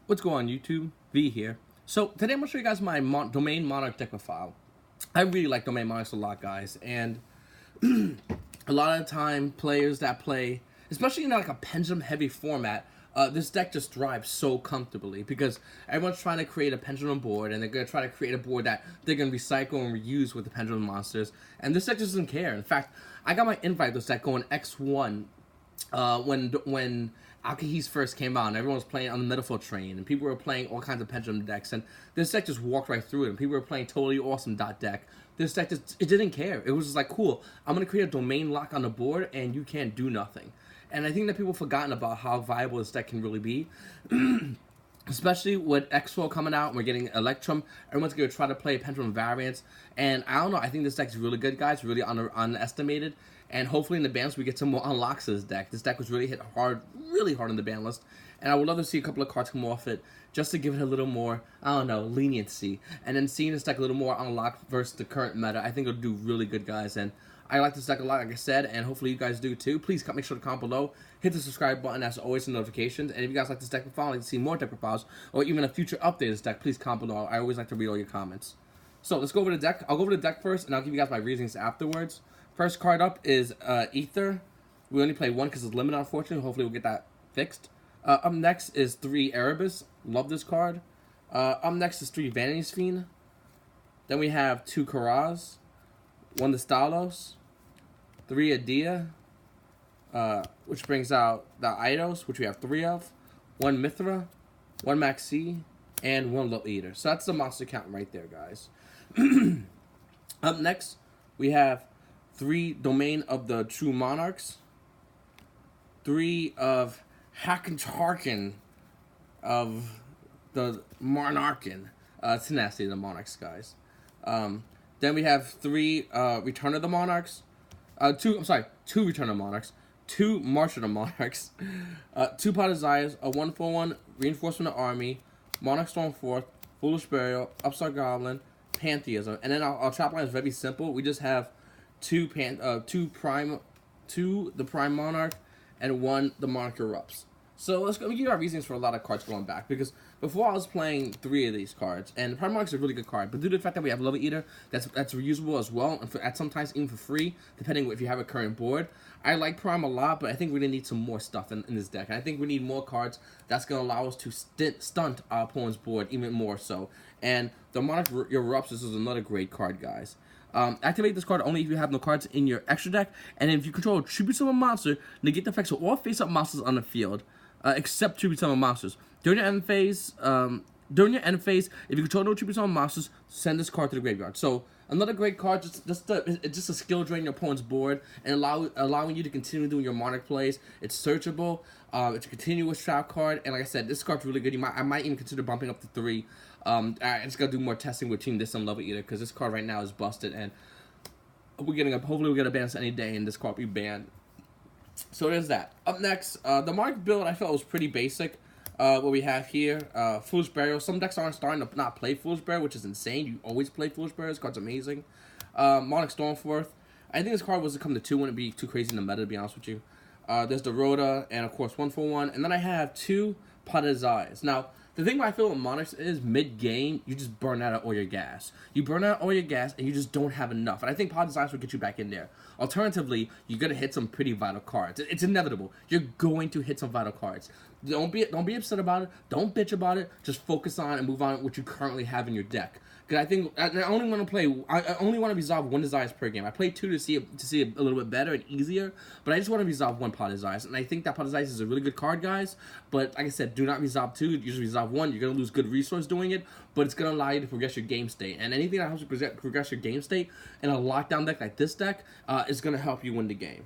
What's going on, YouTube? V here. So today I'm going to show you guys my domain monarch deck profile. I really like domain monarchs a lot, guys, and a lot of the time players that play, especially in like a pendulum heavy format, this deck just thrives so comfortably because everyone's trying to create a pendulum board, and they're going to try to create a board that they're going to recycle and reuse with the pendulum monsters, and this deck just doesn't care. In fact, I got my invite this deck going X1 when Alkahis first came out and everyone was playing on the Metaphor train and people were playing all kinds of pendulum decks, and this deck just walked right through it, and people were playing totally awesome deck. This deck just, it didn't care. It was just like, cool, I'm going to create a domain lock on the board and you can't do nothing. And I think that people have forgotten about how viable this deck can really be. Especially with X4 coming out and we're getting Electrum, everyone's going to try to play Pendulum variants. And I don't know, I think this deck's really good, guys, really underestimated. And hopefully in the bans we get some more unlocks to this deck. This deck was really hit hard, really hard in the ban list. And I would love to see a couple of cards come off it just to give it a little more, I don't know, leniency. And then seeing this deck a little more unlocked versus the current meta, I think it'll do really good, guys. And I like this deck a lot, like I said, and hopefully you guys do too. Please make sure to comment below, hit the subscribe button as always for notifications, and if you guys like this deck profile and to see more deck profiles, or even a future update of this deck, please comment below. I always like to read all your comments. So let's go over the deck. I'll go over the deck first, and I'll give you guys my reasons afterwards. First card up is Ether. We only play one because it's limited, unfortunately. Hopefully we'll get that fixed. Up next is 3 Erebus. Love this card. Up next is 3 Vanity's Fiend. Then we have 2 Karaz, 1 Stalos, 3 Adia, which brings out the Eidos, which we have 3 of, 1 Mithra, 1 Maxi, and 1 Low Eater. So that's the monster count right there, guys. Up next, we have 3 Domain of the True Monarchs, 3 of Harkin of the Monarchin. Tenacity of the Monarchs, guys. Then we have 3 Return of the Monarchs. 2 Return of Monarchs. 2 March of the Monarchs. 2 Pot of Desires. A 1/1 Reinforcement of Army. Monarch Stormforth. Foolish Burial. Upstart Goblin. Pantheism. And then our trap line is very simple. We just have 2 the Prime Monarch, and 1 the Monarch Erupts. So let's go. We give our reasons for a lot of cards going back, because before I was playing 3 of these cards, and the Prime Monarch is a really good card, but due to the fact that we have Low Eater, that's reusable as well, and at sometimes even for free, depending if you have a current board. I like Prime a lot, but I think we're gonna need some more stuff in this deck. And I think we need more cards that's gonna allow us to stunt our opponent's board even more so. And the Monarch Erupts is another great card, guys. Activate this card only if you have no cards in your extra deck, and if you control tributes of a monster, negate the effects of all face-up monsters on the field, except tribute summon monsters. During your end phase, if you control no tribute summon monsters, send this card to the graveyard. So another great card, it's just a skill drain your opponent's board and allowing you to continue doing your Monarch plays. It's searchable. It's a continuous trap card, and like I said, this card's really good. I might even consider bumping up to 3. I just gotta do more testing between this and Level Eater, because this card right now is busted, and hopefully we'll get a ban any day, and this card will be banned. So there's that. Up next, the Monarch build I felt was pretty basic. What we have here, Foolish Burial. Some decks aren't starting to not play Foolish Burial, which is insane. You always play Foolish Burial. This card's amazing. Monarch Stormforth. I think this card was to come to 2, wouldn't be too crazy in the meta, to be honest with you. There's the Rhoda, and of course 1/1. And then I have 2 Pot of Desires. Now, the thing I feel with Monarchs is mid-game, you just burn out all your gas. You burn out all your gas, and you just don't have enough. And I think Pot of Desires will get you back in there. Alternatively, you're going to hit some pretty vital cards. It's inevitable. You're going to hit some vital cards. Don't be upset about it. Don't bitch about it. Just focus on and move on with what you currently have in your deck. Because I think I only want to resolve 1 Desires per game. I play 2 to see it a little bit better and easier, but I just want to resolve 1 Pot of Desires, and I think that Pot of Desires is a really good card, guys. But like I said, do not resolve 2. You just resolve 1. You're gonna lose good resource doing it, but it's gonna allow you to progress your game state. And anything that helps you progress your game state in a lockdown deck like this deck is gonna help you win the game.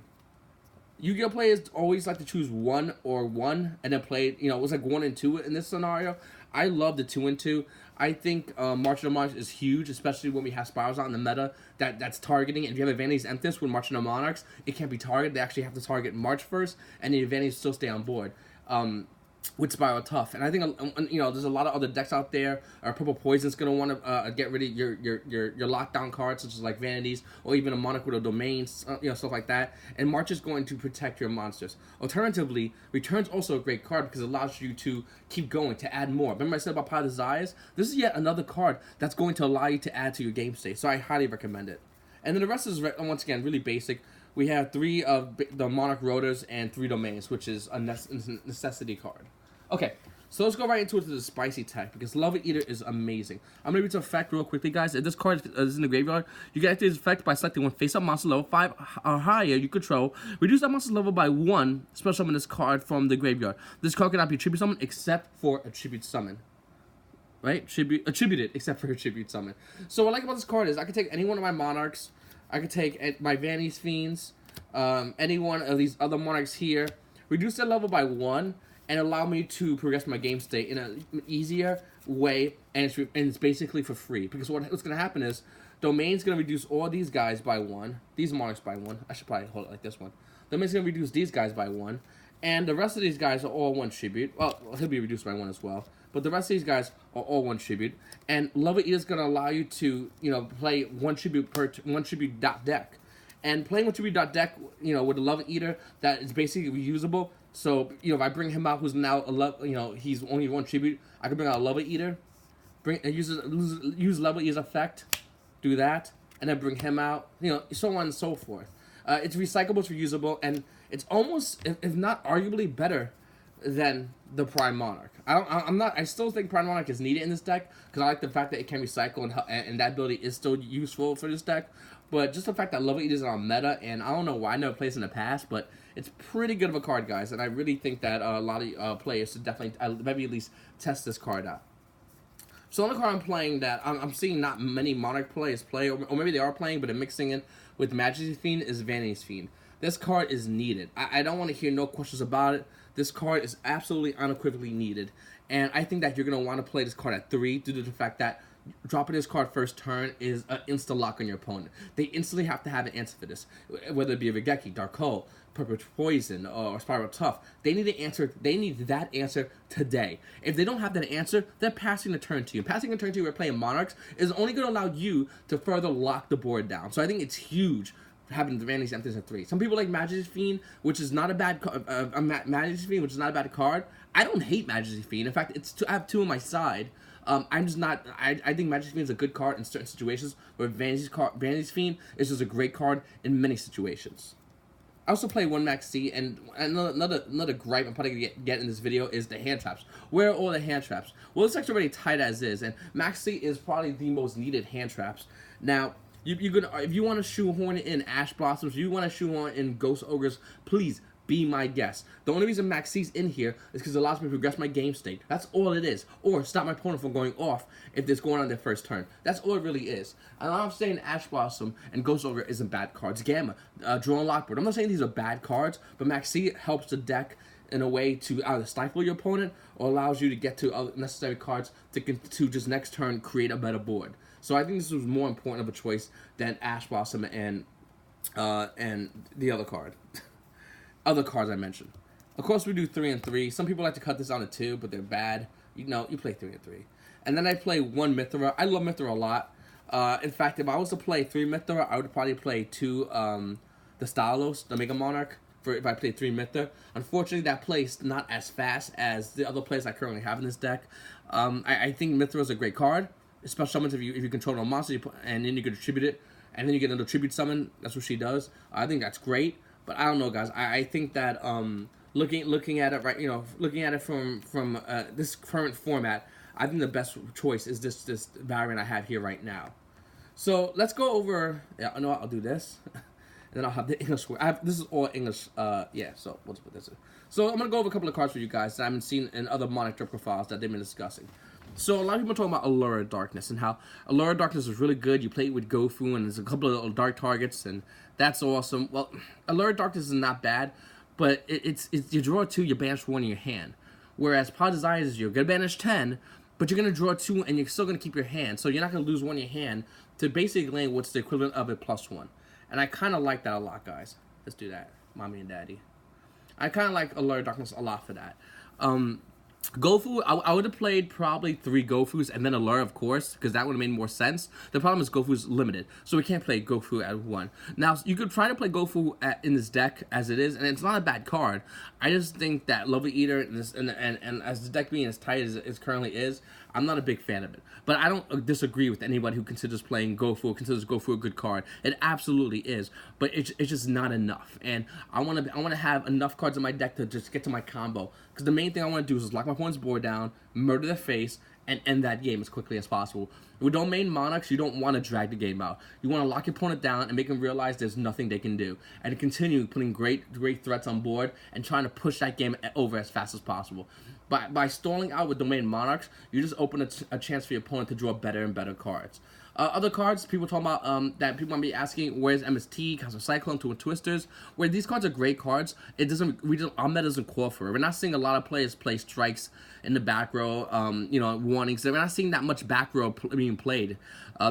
YuGiOh players always like to choose 1 or 1 and then play, it was like 1 and 2 in this scenario. I love the 2 and 2. I think March of the Monarchs is huge, especially when we have spirals out in the meta that's targeting. And if you have Advantage Empress with March of the Monarchs, it can't be targeted. They actually have to target March first, and the Advantage still stay on board. with Spiral Tough, and I think there's a lot of other decks out there. Purple Poison's gonna want to get rid of your lockdown cards, such as like Vanities, or even a Monarch with a domain, stuff like that. And March is going to protect your monsters. Alternatively, Return's also a great card because it allows you to keep going, to add more. Remember I said about Pot of Desires? This is yet another card that's going to allow you to add to your game state, so I highly recommend it. And then the rest is, once again, really basic. We have 3 of the Monarch Rotors and 3 Domains, which is a necessity card. Okay, so let's go right into the spicy tech, because Lava Eater is amazing. I'm going to read the effect real quickly, guys. If this card is in the graveyard, you get activate this effect by selecting one face-up monster level 5 or higher you control. Reduce that monster's level by 1, special summon this card from the graveyard. This card cannot be tribute summoned except for a tribute summon. Right? Attributed except for a tribute summon. So what I like about this card is I can take any one of my Monarchs. I could take my Vanity's Fiends, any one of these other Monarchs here, reduce their level by 1, and allow me to progress my game state in an easier way, and it's basically for free. Because what's going to happen is, Domain's going to reduce all these guys by 1, these Monarchs by 1, I should probably hold it like this one. Domain's going to reduce these guys by 1, and the rest of these guys are all 1 tribute. Well, he'll be reduced by 1 as well. But the rest of these guys are all 1 tribute, and Lava Eater is going to allow you to, play 1 tribute per 1 tribute dot deck, and playing 1 tribute dot deck, with the Lava Eater that is basically reusable. So if I bring him out, who's now he's only 1 tribute, I can bring out a Lava Eater, use Lava Eater's effect, do that, and then bring him out, so on and so forth. It's recyclable, it's reusable, and it's almost, if not arguably, better than the Prime Monarch. I still think Prime Monarch is needed in this deck, because I like the fact that it can recycle, and that ability is still useful for this deck. But just the fact that Lava Eater is on meta, and I don't know why I never played this in the past, but it's pretty good of a card, guys. And I really think that a lot of players should definitely, maybe at least test this card out. So the only card I'm playing that I'm seeing not many Monarch players play, or maybe they are playing, but they're mixing it with Majesty's Fiend, is Vanity's Fiend. This card is needed. I don't want to hear no questions about it. This card is absolutely unequivocally needed. And I think that you're going to want to play this card at 3 due to the fact that dropping this card first turn is an insta-lock on your opponent. They instantly have to have an answer for this. Whether it be a Regeki, Dark Hole, Purple Poison, or Spiral Tough. They need an answer. They need that answer today. If they don't have that answer, they're passing the turn to you. Passing the turn to you when playing Monarchs is only going to allow you to further lock the board down. So I think it's huge having the Vanity's Emptiness at 3. Some people like Majesty's Fiend, which is not a bad Majesty's Fiend, which is not a bad card. I don't hate Majesty's Fiend. In fact, I have 2 on my side. I'm just not. I think Majesty's Fiend is a good card in certain situations, where Vanity's Fiend is just a great card in many situations. I also play 1 Max C, and another gripe I'm probably gonna get in this video is the hand traps. Where are all the hand traps? Well, this deck's already tight as is, and Max C is probably the most needed hand traps. Now, if you want to shoehorn in Ash Blossoms, if you want to shoehorn in Ghost Ogres, please be my guest. The only reason Max C's in here is because it allows me to progress my game state. That's all it is. Or stop my opponent from going off if it's going on their first turn. That's all it really is. And I'm saying Ash Blossom and Ghost Ogre isn't bad cards. Gamma, Draw and Lockboard. I'm not saying these are bad cards, but Max C helps the deck in a way to either stifle your opponent or allows you to get to other necessary cards to just next turn create a better board. So I think this was more important of a choice than Ash Blossom and the other card. Other cards I mentioned. Of course, we do 3 and 3. Some people like to cut this down to 2, but they're bad. You play 3 and 3. And then I play 1 Mithra. I love Mithra a lot. In fact, if I was to play 3 Mithra, I would probably play 2 the Stalos, the Mega Monarch, if I played 3 Mithra. Unfortunately, that plays not as fast as the other plays I currently have in this deck. I think Mithra is a great card, especially summons if you control a monster, and then you can attribute it, and then you get another tribute summon. That's what she does. I think that's great. But I don't know, guys. I think that looking at it looking at it from this current format, I think the best choice is this variant I have here right now. So let's go over. Yeah, no, I'll do this, and then I'll have the English. This is all English. Yeah. So let's put this in. So I'm gonna go over a couple of cards for you guys that I haven't seen in other Monarch Trip profiles that they've been discussing. So a lot of people are talking about Allure of Darkness and how Allure of Darkness is really good. You play it with Gofu, and there's a couple of little dark targets, and that's awesome. Well, Allure of Darkness is not bad, but it's you draw 2, you banish 1 in your hand. Whereas Pot of Desires is you're gonna banish 10, but you're gonna draw 2, and you're still gonna keep your hand. So you're not gonna lose 1 in your hand to basically land what's the equivalent of a +1. And I kind of like that a lot, guys. Let's do that, mommy and daddy. I kind of like Allure of Darkness a lot for that. Gofu, I would have played probably 3 Gofus and then a Lure, of course, because that would have made more sense. The problem is Gofu's limited, so we can't play Gofu at 1. Now, you could try to play Gofu in this deck as it is, and it's not a bad card. I just think that Lovely Eater, and as the deck being as tight as it currently is, I'm not a big fan of it. But I don't disagree with anybody who considers playing Gofu, considers Gofu a good card. It absolutely is, but it's just not enough. And I want to have enough cards in my deck to just get to my combo. Because the main thing I want to do is just lock my opponent's board down, murder their face, and end that game as quickly as possible. With Domain Monarchs, you don't want to drag the game out. You want to lock your opponent down and make them realize there's nothing they can do. And continue putting great threats on board and trying to push that game over as fast as possible. By stalling out with Domain Monarchs, you just open a chance for your opponent to draw better and better cards. Other cards, people talk about that people might be asking, where's MST, Castle Cyclone, Two Twisters, where these cards are great cards. Our meta doesn't call for it. We're not seeing a lot of players play strikes in the back row, warnings. We're not seeing that much back row being played.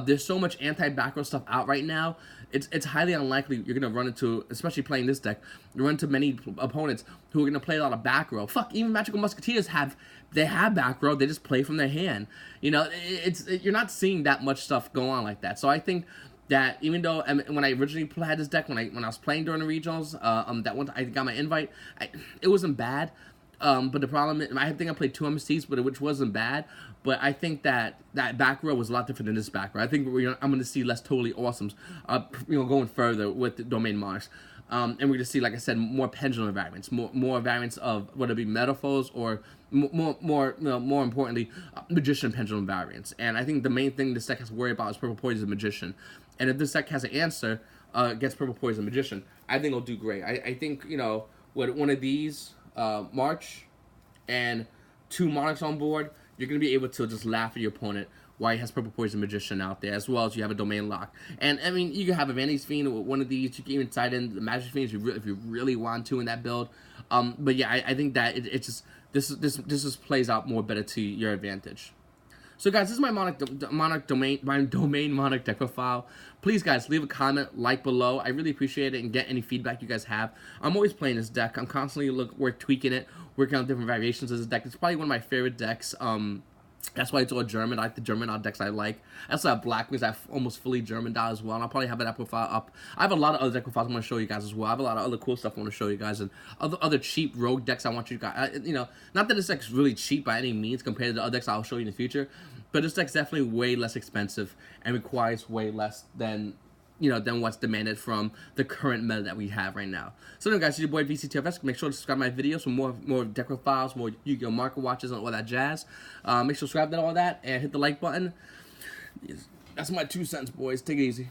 There's so much anti-back row stuff out right now. It's highly unlikely you're going to run into, especially playing this deck, you run into many opponents who are going to play a lot of back row. Fuck, even Magical Musketeers have back row, they just play from their hand. You're not seeing that much stuff go on like that. So I think that even though when I originally had this deck, when I was playing during the regionals, that one I got my invite, it wasn't bad. But the problem is, I think I played 2 MSTs, which wasn't bad. But I think that back row was a lot different than this back row. I think I'm going to see less totally awesomes, going further with the Domain Monarchs. And we're going to see, like I said, more pendulum variants, more variants of whether it be metaphors or more importantly, Magician pendulum variants. And I think the main thing this deck has to worry about is Purple Poison Magician. And if this deck has an answer against Purple Poison Magician, I think it'll do great. I think, with one of these, March, and 2 Monarchs on board, you're going to be able to just laugh at your opponent while he has Purple Poison Magician out there, as well as you have a Domain Lock. And, I mean, you can have a Vanity's Fiend with one of these. You can even side in the Magic Fiend if you really want to in that build. But, yeah, I think that it's just... This just plays out more better to your advantage. So guys, this is my Domain Monarch deck profile. Please guys, leave a comment, like below. I really appreciate it, and get any feedback you guys have. I'm always playing this deck. I'm constantly we're tweaking it, working on different variations of this deck. It's probably one of my favorite decks. That's why it's all German. I like the German decks I like. I also have Black Wings that almost fully German as well. And I'll probably have that profile up. I have a lot of other deck profiles I want to show you guys as well. I have a lot of other cool stuff I want to show you guys. And other cheap rogue decks I want you guys... not that this deck's really cheap by any means compared to the other decks I'll show you in the future. But this deck's definitely way less expensive and requires way less than what's demanded from the current meta that we have right now. So anyway, guys, it's your boy vctrfs. Make sure to subscribe to my videos for more deck profiles, more YuGiOh market watches, and all that jazz. Make sure to subscribe to all that and hit the like button. That's my 2 cents, boys. Take it easy.